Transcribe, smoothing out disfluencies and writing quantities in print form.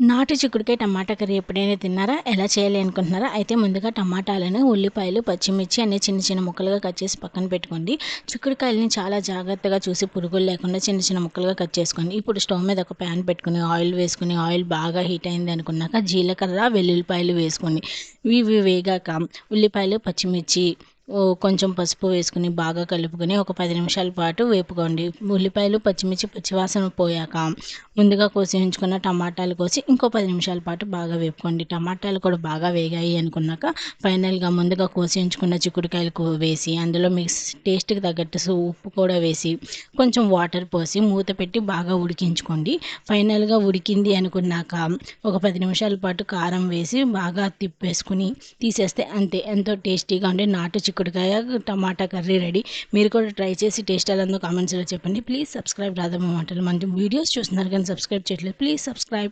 నాటు చిక్కుడుకాయ టమాటా కర్రీ ఎప్పుడైనా తిన్నారా? ఎలా చేయాలి అనుకుంటున్నారా? అయితే ముందుగా టమాటాలను, ఉల్లిపాయలు, పచ్చిమిర్చి అన్ని చిన్న చిన్న ముక్కలుగా కట్ చేసి పక్కన పెట్టుకోండి. చిక్కుడుకాయలని చాలా జాగ్రత్తగా చూసి పురుగులు లేకుండా చిన్న చిన్న ముక్కలుగా కట్ చేసుకోండి. ఇప్పుడు స్టవ్ మీద ఒక ప్యాన్ పెట్టుకొని ఆయిల్ వేసుకొని ఆయిల్ బాగా హీట్ అయింది అనుకున్నాక జీలకర్ర, వెల్లుల్లిపాయలు వేసుకోండి. ఇవి వేగాక ఉల్లిపాయలు, పచ్చిమిర్చి కొంచెం పసుపు వేసుకుని బాగా కలుపుకొని ఒక 10 నిమిషాల పాటు వేపుకోండి. ఉల్లిపాయలు, పచ్చిమిర్చి పచ్చివాసన పోయాక ముందుగా కోసి ఉంచుకున్న టమాటాలు కోసి ఇంకో 10 నిమిషాల పాటు బాగా వేపుకోండి. టమాటాలు కూడా బాగా వేగాయి అనుకున్నాక ఫైనల్‌గా ముందుగా కోసి ఉంచుకున్న చిక్కుడుకాయలు వేసి అందులో మీకు టేస్ట్‌కి తగ్గట్టు ఉప్పు కూడా వేసి కొంచెం వాటర్ పోసి మూత పెట్టి బాగా ఉడికించుకోండి. ఫైనల్‌గా ఉడికింది అనుకున్నాక ఒక 10 నిమిషాల పాటు కారం వేసి బాగా తిప్పేసుకొని తీసేస్తే అంతే. ఎంతో టేస్టీగా ఉండే నాటు చిక్కుడుకాయ టమాటా కర్రీ రెడీ. మీరు కూడా ట్రై చేసి టేస్ట్ ఎలా ఉందో కామెంట్స్‌లో చెప్పండి. ప్లీజ్ సబ్స్క్రైబ్ రాధమ్మ వంటలు. మన వీడియోస్ చూస్తున్నారు కానీ సబ్స్క్రైబ్ చేయట్లేదు. Please subscribe.